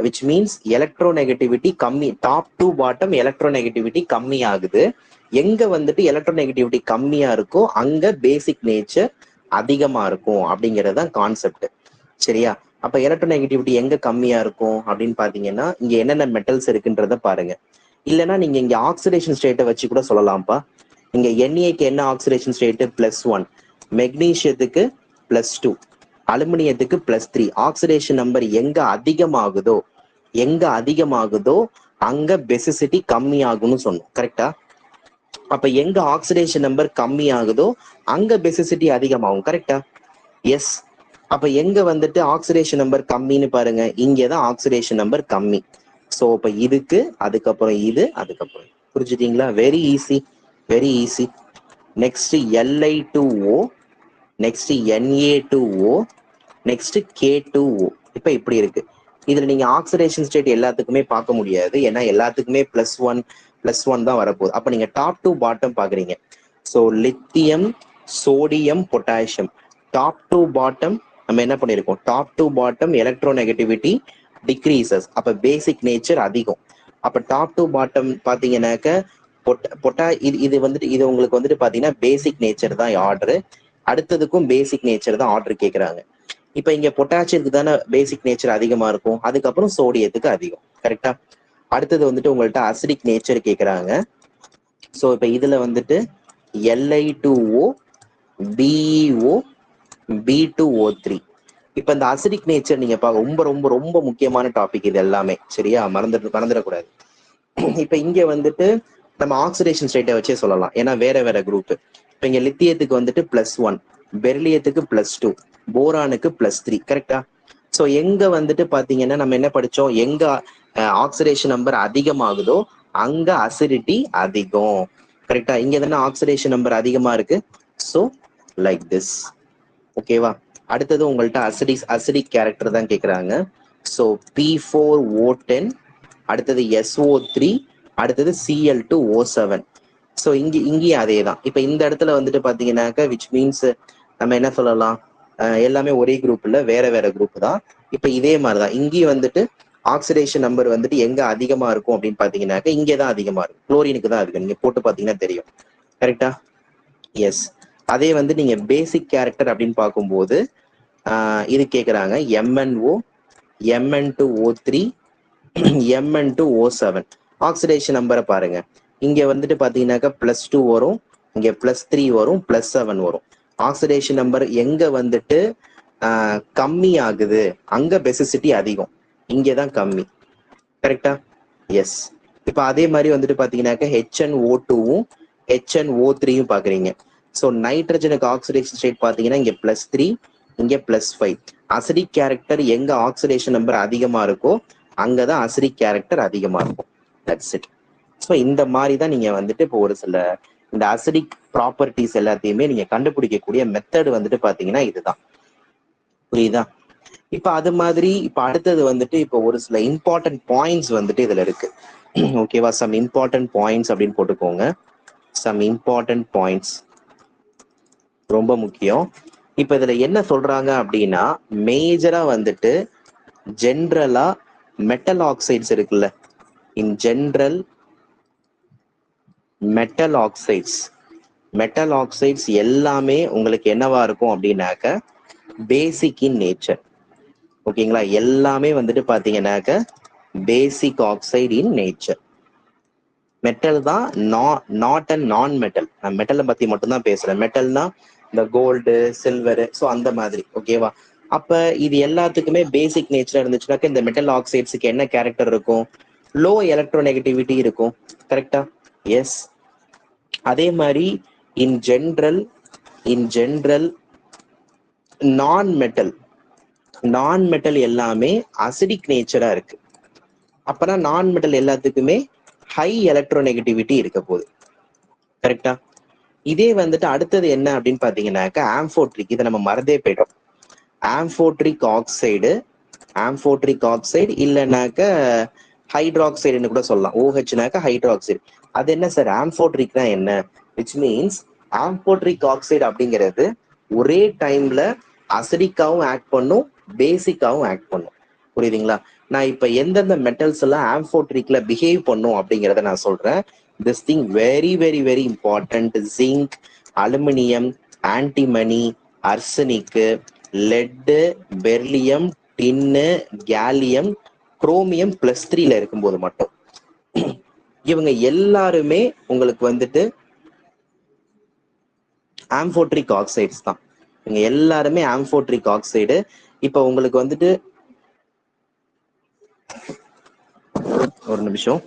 which means எலக்ட்ரோ நெகட்டிவிட்டி கம்மி, top to bottom electro negativity கம்மி ஆகுது. எங்க வந்துட்டு எலக்ட்ரோ நெகட்டிவிட்டி கம்மியா இருக்கோ அங்க பேசிக் நேச்சர் அதிகமா இருக்கும் அப்படிங்கிறது தான் கான்செப்ட். சரியா? அப்ப எலக்ட்ரோ நெகட்டிவிட்டி எங்க கம்மியா இருக்கும் அப்படின்னு பாத்தீங்கன்னா இங்க என்னென்ன மெட்டல்ஸ் இருக்குன்றத பாருங்க. இல்லைன்னா நீங்க இங்க ஆக்சிடேஷன் ஸ்டேட்டை வச்சு கூட சொல்லலாம்ப்பா. இங்க NAக்கு என்ன ஆக்சிடேஷன் ஸ்டேட், +1, மெக்னீசியத்துக்கு +2, அலுமினியத்துக்கு +3. ஆக்சிடேஷன் நம்பர் எங்க அதிகமாகுதோ அங்க பெசிசிட்டி கம்மி ஆகும்னு சொன்னோம். கரெக்டா? அப்ப எங்க ஆக்சிடேஷன் நம்பர் கம்மி ஆகுதோ அங்க பெசிசிட்டி அதிகமாகும். கரெக்டா? எஸ். அப்ப எங்க வந்துட்டு ஆக்சிடேஷன் நம்பர் கம்மின்னு பாருங்க, இங்கதான் ஆக்சிடேஷன் நம்பர் கம்மி. ஸோ இப்ப இதுக்கு அதுக்கப்புறம் இது அதுக்கப்புறம், புரிஞ்சுட்டீங்களா? Very easy, very easy. Next Li2O, next Na2O, next K2O. இப்ப இப்படி இருக்கு. இதுல நீங்க ஆக்சிடேஷன் ஸ்டேட் எல்லாத்துக்குமே பார்க்க முடியாது, ஏன்னா எல்லாத்துக்குமே +1 தான் வரப்போகுது. அப்ப நீங்க டாப் டு பாட்டம் பாக்குறீங்க. So lithium, sodium, potassium, top to bottom நம்ம என்ன பண்ணிருக்கோம், top to bottom electronegativity decreases, அப்ப பேசிக் நேச்சர் அதிகம். அப்ப டாப் டு பாட்டம் பாத்தீங்கன்னாக்க இது வந்துட்டு இது உங்களுக்கு வந்துட்டு பாத்தீங்கன்னா பேசிக் நேச்சர் தான் ஆர்டர். அடுத்ததுக்கும் பேசிக் நேச்சர் தான் ஆர்டர் கேட்கறாங்க. இப்ப இங்க பொட்டாசியத்துக்கு தானே பேசிக் நேச்சர் அதிகமா இருக்கும், அதுக்கப்புறம் சோடியத்துக்கு அதிகம். கரெக்டா? அடுத்தது வந்துட்டு உங்கள்ட்ட அசிடிக் நேச்சர் கேட்கறாங்க. ஸோ இப்ப இதுல வந்துட்டு Li2O, BeO, B2O3. இப்ப இந்த அசிடிக் நேச்சர் நீங்க ரொம்ப ரொம்ப ரொம்ப முக்கியமான டாபிக் இது எல்லாமே, சரியா? மறந்துடக்கூடாது. இப்ப இங்க வந்துட்டு நம்ம ஆக்சிடேஷன் ஸ்டேட்டை வச்சே சொல்லலாம், ஏன்னா வேற வேற குரூப். இப்ப இங்க லித்தியத்துக்கு வந்துட்டு +1, பெரிலியத்துக்கு +2, போரானுக்கு +3. கரெக்டா? ஸோ எங்க வந்துட்டு பாத்தீங்கன்னா நம்ம என்ன படிச்சோம், எங்க ஆக்சிடேஷன் நம்பர் அதிகமாகுதோ அங்க அசிடிட்டி அதிகம். கரெக்டா? இங்க தானே ஆக்சிடேஷன் நம்பர் அதிகமா இருக்கு. So like this. ஓகேவா? அடுத்தது உங்கள்ட்ட அசிடிக் கேரக்டர் தான் கேட்கறாங்க. ஸோ P4O10, அடுத்தது SO3, அடுத்தது Cl2O7. ஸோ இங்கேயும் அதே தான். இப்போ இந்த இடத்துல வந்துட்டு பாத்தீங்கன்னாக்க விச் மீன்ஸ் நம்ம என்ன சொல்லலாம், எல்லாமே ஒரே குரூப் இல்ல, வேற வேற குரூப் தான். இப்போ இதே மாதிரிதான் இங்கேயும் வந்துட்டு ஆக்சிடேஷன் நம்பர் வந்துட்டு எங்க அதிகமா இருக்கும் அப்படின்னு பாத்தீங்கன்னாக்க இங்கே தான் அதிகமா இருக்கும், குளோரினுக்கு தான் அதிகம். நீங்க போட்டு பாத்தீங்கன்னா தெரியும். கரெக்டா? எஸ். அதே வந்து நீங்க பேசிக் கேரக்டர் அப்படின்னு பார்க்கும்போது இது கேட்குறாங்க, MnO, Mn2O3, Mn2O7. ஆக்சிடேஷன் நம்பரை பாருங்க, இங்க வந்துட்டு பாத்தீங்கன்னாக்கா +2 வரும், இங்க +3 வரும், +7 வரும். ஆக்சிடேஷன் நம்பர் எங்க வந்துட்டு கம்மி ஆகுது அங்க பெசிசிட்டி அதிகம், இங்கதான் கம்மி. கரெக்டா? எஸ். இப்ப அதே மாதிரி வந்துட்டு பாத்தீங்கன்னாக்கா HnO2வும் HnO3யும் பாக்குறீங்க. ஸோ நைட்ரஜனுக்கு ஆக்சிடேஷன் ஸ்டேட் பாத்தீங்கன்னா இங்க +3, இங்க +5. அசிடிக் கேரக்டர் எங்க ஆக்சிடேஷன் நம்பர் அதிகமா இருக்கோ அங்கதான் அசிடிக் கேரக்டர் அதிகமா இருக்கும். That's it. ஸோ இந்த மாதிரி தான் நீங்க வந்துட்டு இப்போ ஒரு சில இந்த அசிடிக் ப்ராப்பர்ட்டிஸ் எல்லாத்தையுமே நீங்க கண்டுபிடிக்கக்கூடிய மெத்தட் வந்துட்டு பாத்தீங்கன்னா இதுதான். புரியுதா? இப்ப அது மாதிரி இப்ப அடுத்தது வந்துட்டு இப்போ ஒரு சில இம்பார்ட்டன்ட் பாயிண்ட்ஸ் வந்துட்டு இதுல இருக்கு. ஓகேவா? சம் இம்பார்ட்டன்ட் பாயிண்ட்ஸ் அப்படின்னு போட்டுக்கோங்க. சம் இம்பார்ட்டன்ட் பாயிண்ட்ஸ் ரொம்ப முக்கியம். இப்ப இதுல என்ன சொல்றாங்க அப்படின்னா, மேஜரா வந்துட்டு ஜென்ரலா மெட்டல் ஆக்சைட்ஸ் இருக்குல்ல, இன் ஜென்ரல் மெட்டல் ஆக்சைட்ஸ் எல்லாமே உங்களுக்கு என்னவா இருக்கும் அப்படின்னாக்க பேசிக் இன் நேச்சர். ஓகேங்களா? எல்லாமே வந்துட்டு பாத்தீங்கன்னாக்க பேசிக் ஆக்சைடு இன் நேச்சர். மெட்டல் தான், நாட் அண்ட் நான் மெட்டல். நான் மெட்டலை பத்தி மட்டும் தான் பேசுறேன். மெட்டல்னா இந்த கோல்டு, சில்வர், ஸோ அந்த மாதிரி. ஓகேவா? அப்ப இது எல்லாத்துக்குமே பேசிக் நேச்சர் இருந்துச்சுனாக்க இந்த மெட்டல் ஆக்சைட்ஸுக்கு என்ன கேரக்டர் இருக்கும், லோ எலக்ட்ரோநெகட்டிவிட்டி இருக்கும். கரெக்டா? எஸ். அதே மாதிரி இன் ஜென்ரல் நான் மெட்டல் எல்லாமே அசிடிக் நேச்சரா இருக்கு. அப்பனா நான் மெட்டல் எல்லாத்துக்குமே ஹை எலக்ட்ரோநெகட்டிவிட்டி இருக்க போகுது. கரெக்டா? இதே வந்துட்டு அடுத்தது என்ன அப்படின்னு பாத்தீங்கன்னாக்க ஆம்ஃபோட்ரிக். இதை நம்ம மறந்தே போயிட்டோம். ஆம்ஃபோட்ரிக் ஆக்சைடு இல்லைனாக்க ஹைட்ராக்சைடுன்னு கூட சொல்லலாம். OHனாக்க ஹைட்ராக்சைடு. அது என்ன சார் ஆம்ஃபோட்ரிக்னா என்ன? விச் மீன்ஸ் ஆம்ஃபோட்ரிக் ஆக்சைடு அப்படிங்கிறது ஒரே டைம்ல அசிடிக்காவும் ஆக்ட் பண்ணும், பேசிக்காவும் ஆக்ட் பண்ணும். புரியுதுங்களா? நான் இப்ப எந்தெந்த மெட்டல்ஸ் எல்லாம் ஆம்ஃபோட்ரிக்ல பிஹேவ் பண்ணும் அப்படிங்கிறத நான் சொல்றேன். This thing very very very important. Zinc, aluminium, antimony, arsenic, lead, beryllium, tin, gallium, chromium +3ல இருக்கும்போது மட்டும் இவங்க எல்லாருமே உங்களுக்கு வந்துட்டு ஆம்ஃபோட்ரிக் ஆக்சைட்ஸ் தான். இவங்க எல்லாருமே ஆம்ஃபோட்ரிக் ஆக்சைடு. இப்ப உங்களுக்கு வந்துட்டு ஒரு நிமிஷம்.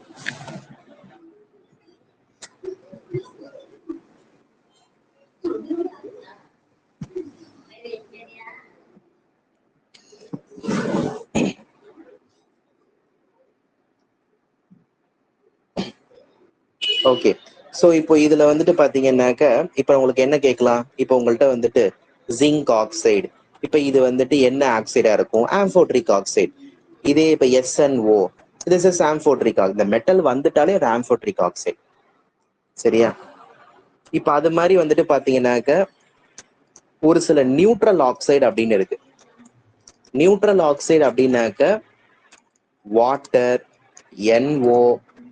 ஓகே. ஸோ இப்போ இதுல வந்துட்டு பாத்தீங்கன்னாக்க இப்ப உங்களுக்கு என்ன கேட்கலாம், இப்போ உங்கள்கிட்ட வந்துட்டு ஜிங்க் ஆக்சைடு, இப்ப இது வந்துட்டு என்ன ஆக்சைடா இருக்கும், ஆம்ஃபோட்ரிக் ஆக்சைடு. இதே இப்ப SNO, this is amphoteric oxide. இந்த மெட்டல் வந்துட்டாலே ஒரு amphoteric oxide. சரியா? இப்ப அது மாதிரி வந்துட்டு பாத்தீங்கன்னாக்க ஒரு சில நியூட்ரல் ஆக்சைடு அப்படின்னு இருக்கு. நியூட்ரல் ஆக்சைடு அப்படின்னாக்க water, NO,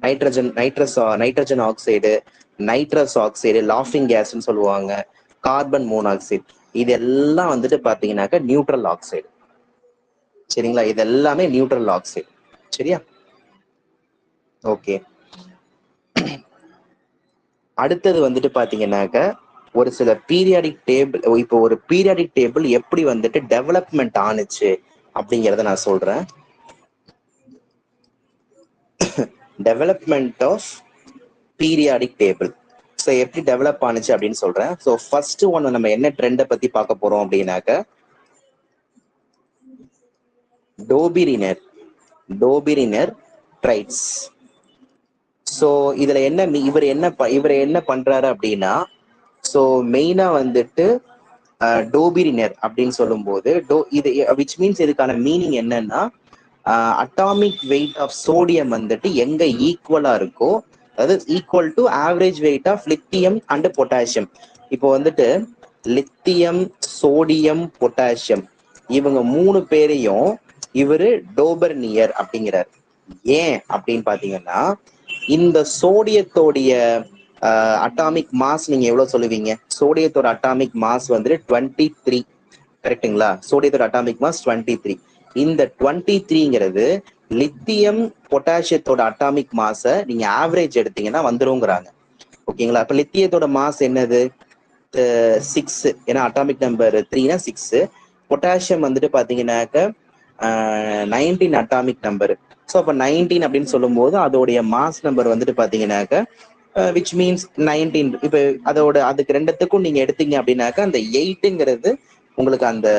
nitrogen oxide, nitrous oxide, லாஃபிங் கேஸ்ன்னு சொல்லுவாங்க, கார்பன் மோனாக்சைடு, இது எல்லாம் வந்துட்டு பாத்தீங்கன்னாக்க நியூட்ரல் ஆக்சைடு. சரிங்களா? இது எல்லாமே நியூட்ரல் ஆக்சைடு. சரியா? ஓகே. அடுத்தது வந்துட்டு பாத்தீங்கன்னாக்க ஒரு சில பீரியாடிக் டேபிள், இப்போ ஒரு பீரியாடிக் டேபிள் எப்படி வந்துட்டு டெவலப்மெண்ட் ஆனிச்சு அப்படிங்கிறத நான் சொல்றேன். Development of periodic table. So எப்படி டெவலப் ஆனிச்சு அப்படின்னு சொல்றேன். ஸோ ஃபர்ஸ்ட் ஒன்று நம்ம என்ன ட்ரெண்டை பத்தி பார்க்க போறோம் அப்படின்னாக்க டோபிரினர் ட்ரைட்ஸ். ஸோ இதுல என்ன இவர் என்ன பண்றாரு அப்படின்னா, ஸோ மெயினா வந்துட்டு டோபிரினர் அப்படின்னு சொல்லும் போது இது விச் மீன்ஸ் இதுக்கான மீனிங் என்னன்னா, அட்டாமிக் வெயிட் ஆஃப் சோடியம் வந்துட்டு எங்க ஈக்குவலா இருக்கோ, அதாவது equal to average weight of lithium and potassium. இப்போ வந்துட்டு லித்தியம், சோடியம், பொட்டாசியம் இவங்க 3 பேரையும் இவரு டோபர்னியர் அப்படிங்கிறார். ஏன் அப்படின்னு பாத்தீங்கன்னா, இந்த சோடியத்தோடைய அட்டாமிக் மாஸ் நீங்க எவ்வளவு சொல்லுவீங்க? சோடியத்தோட அட்டாமிக் மாஸ் வந்துட்டு 23, கரெக்டுங்களா? சோடியத்தோட அட்டாமிக் மாஸ் 23. இந்த 23ங்கிறது லித்தியம் பொட்டாசியத்தோட அட்டாமிக் மாஸ நீங்க ஆவரேஜ் எடுத்தீங்கன்னா வந்துருங்கிறாங்க. ஓகேங்களா? அப்ப லித்தியத்தோட மாஸ் என்னது? 6, ஏன்னா அட்டாமிக் நம்பர் 3னா 6. பொட்டாசியம் வந்துட்டு பாத்தீங்கன்னாக்க 19 அட்டாமிக் நம்பர். ஸோ அப்போ 19 அப்படின்னு சொல்லும் போது அதோடைய மாஸ் நம்பர் வந்துட்டு பாத்தீங்கன்னாக்க விச் மீன்ஸ் 19. இப்போ அதுக்கு ரெண்டுத்துக்கும் நீங்க எடுத்தீங்க அப்படின்னாக்க அந்த 8ங்கிறது உங்களுக்கு அந்த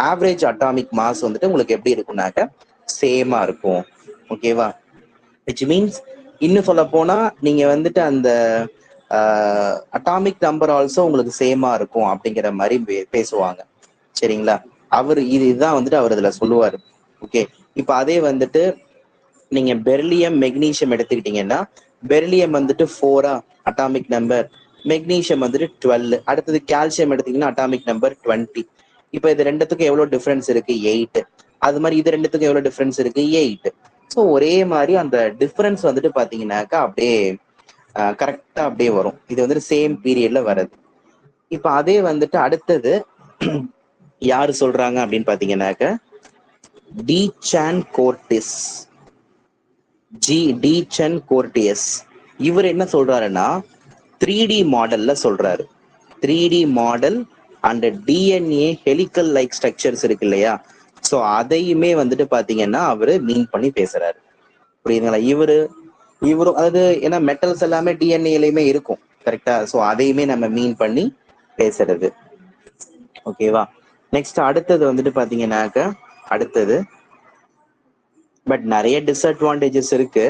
ஆவரேஜ் அட்டாமிக் மாஸ் வந்துட்டு உங்களுக்கு எப்படி இருக்கும்னாக்க சேமா இருக்கும். ஓகேவா? விச் மீன்ஸ் இன்னும் சொல்ல போனா நீங்க வந்துட்டு அந்த அட்டாமிக் நம்பர் ஆல்சோ உங்களுக்கு சேமா இருக்கும் அப்படிங்கிற மாதிரி பேசுவாங்க. சரிங்களா? இதுதான் வந்துட்டு அவர் இதுல சொல்லுவாரு. ஓகே. இப்ப அதே வந்துட்டு நீங்க பெர்லியம், மெக்னீசியம் எடுத்துக்கிட்டீங்கன்னா, பெர்லியம் வந்துட்டு 4 அட்டாமிக் நம்பர், மெக்னீசியம் வந்துட்டு 12. அடுத்தது கால்சியம் எடுத்தீங்கன்னா அட்டாமிக் நம்பர் 20. இப்ப இது ரெண்டுத்துக்கும் எவ்வளவு டிஃபரன்ஸ் இருக்கு? 8. அது மாதிரி இது ரெண்டுத்துக்கும் எவ்வளவு டிஃபரன்ஸ் இருக்கு? 8. ஸோ ஒரே மாதிரி அந்த டிஃபரன்ஸ் வந்துட்டு பாத்தீங்கன்னாக்கா அப்படியே கரெக்டா அப்படியே வரும். இது வந்துட்டு சேம் பீரியட்ல வருது. இப்ப அதே வந்துட்டு அடுத்தது யாரு சொல்றாங்க அப்படின்னு பாத்தீங்கன்னாக்க டீசான் கோர்டியஸ். இவர் என்ன சொல்றாருன்னா 3D மாடல்ல சொல்றாரு. 3D model and DNA helical like structures இருக்கு இல்லையா? ஸோ அதையுமே வந்துட்டு பாத்தீங்கன்னா அவரு மீன் பண்ணி பேசுறாரு. புரியுதுங்களா? இவரும் அதாவது ஏன்னா மெட்டல்ஸ் எல்லாமே டிஎன்ஏலயுமே இருக்கும், கரெக்டா? ஸோ அதையுமே நம்ம மீன் பண்ணி பேசுறது. ஓகேவா? நெக்ஸ்ட் அடுத்தது வந்துட்டு பாத்தீங்கன்னாக்க அடுத்தது பட் நிறைய டிஸ்அட்வான்டேஜஸ் இருக்கு.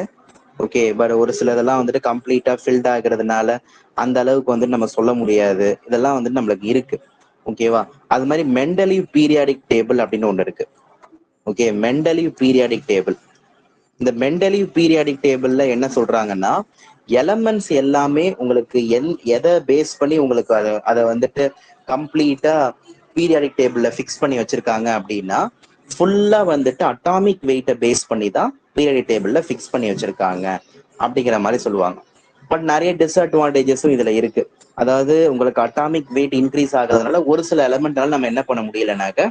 ஓகே. பட் ஒரு சிலதெல்லாம் வந்துட்டு கம்ப்ளீட்டா ஃபில்ட் ஆகுறதுனால அந்த அளவுக்கு வந்துட்டு நம்ம சொல்ல முடியாது. இதெல்லாம் வந்துட்டு நம்மளுக்கு இருக்கு. ஓகேவா? அது மாதிரி மெண்டலிவ் பீரியாடிக் டேபிள் அப்படின்னு ஒண்ணு இருக்கு. ஓகே. Mendeleev periodic table. இந்த மெண்டலிவ் பீரியாடிக் டேபிள்ல என்ன சொல்றாங்கன்னா, எலமெண்ட்ஸ் எல்லாமே உங்களுக்கு எதை பேஸ் பண்ணி உங்களுக்கு அதை வந்துட்டு கம்ப்ளீட்டா பீரியாடிக் டேபிள்ல ஃபிக்ஸ் பண்ணி வச்சிருக்காங்க அப்படின்னா, ஃபுல்லா வந்துட்டு அட்டாமிக் வெயிட்டை பேஸ் பண்ணி தான் பீரியாடிக் டேபிள்ல ஃபிக்ஸ் பண்ணி வச்சிருக்காங்க அப்படிங்கிற மாதிரி சொல்லுவாங்க. பட் நிறைய டிஸ்அட்வான்டேஜஸும் இதுல இருக்கு. அதாவது உங்களுக்கு அட்டாமிக் வெயிட் இன்க்ரீஸ் ஆகுறதுனால ஒரு சில எலமெண்ட்டால நம்ம என்ன பண்ண முடியலனாக்க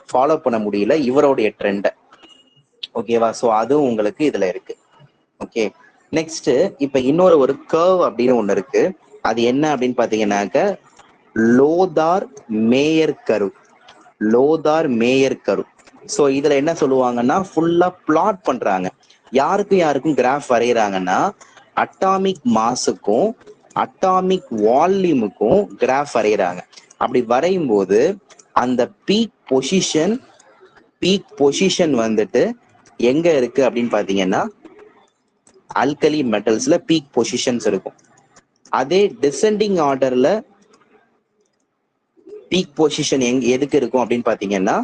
ஃபாலோ பண்ண முடியல இவருடைய ட்ரெண்டை. ஓகேவா? ஸோ அதுவும் உங்களுக்கு இதுல இருக்கு. ஓகே. நெக்ஸ்ட் இப்ப இன்னொரு ஒரு கர்வ் அப்படின்னு ஒண்ணு இருக்கு. அது என்ன அப்படின்னு பாத்தீங்கன்னாக்க லோதார் மேயர் கர்வ். ஸோ இதுல என்ன சொல்லுவாங்கன்னா ஃபுல்லா பிளாட் பண்றாங்க. யாருக்கும் கிராஃப் வரைகிறாங்கன்னா அட்டாமிக் மாஸுக்கும் அட்டாமிக் வால்யூமுக்கும் கிராஃப் வரைகிறாங்க. அப்படி வரையும் போது அந்த பீக் பொசிஷன் வந்துட்டு எங்க இருக்கு அப்படின்னு பாத்தீங்கன்னா ஆல்கலி மெட்டல்ஸ்ல பீக் பொசிஷன்ஸ் இருக்கும். அதே டிசெண்டிங் ஆர்டர்ல பீக் பொசிஷன் எதுக்கு இருக்கும் அப்படின்னு பாத்தீங்கன்னா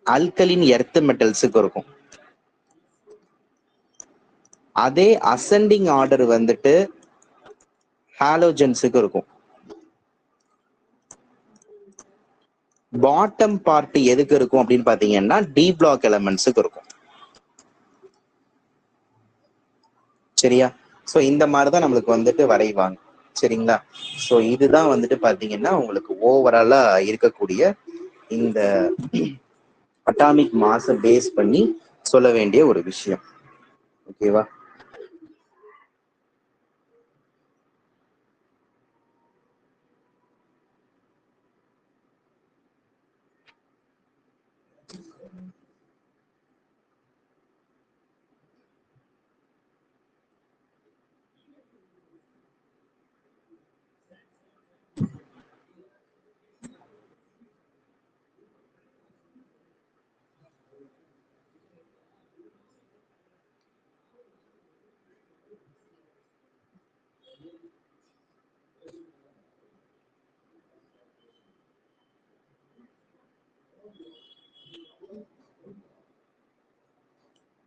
அல்கலின் எர்த் மெட்டல்ஸுக்கு இருக்கும். அதே அசெண்டிங் ஆர்டர் வந்துட்டு ஹாலோஜன்ஸுக்கு இருக்கும். பாட்டம் பார்ட் எதுக்கு இருக்கும் அப்படின்னு பாத்தீங்கன்னா டி பிளாக் எலமெண்ட்ஸுக்கு இருக்கும். சரியா? ஸோ இந்த மாதிரி தான் நம்மளுக்கு வந்துட்டு வரைவாங்க. சரிங்களா? ஸோ இதுதான் வந்துட்டு பாத்தீங்கன்னா உங்களுக்கு ஓவராலா இருக்கக்கூடிய இந்த அட்டாமிக் மாஸை பேஸ் பண்ணி சொல்ல வேண்டிய ஒரு விஷயம். ஓகேவா?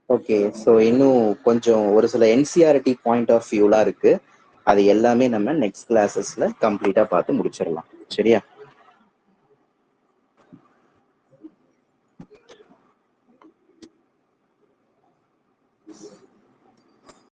ஓகே, ஸோ இன்னும் கொஞ்சம் ஒரு சில என்சிஆர்டி பாயிண்ட் ஆஃப் வியூலாம் இருக்கு. அது எல்லாமே நம்ம நெக்ஸ்ட் கிளாஸஸ்ல கம்ப்ளீட்டா பார்த்து முடிச்சிடலாம். சரியா?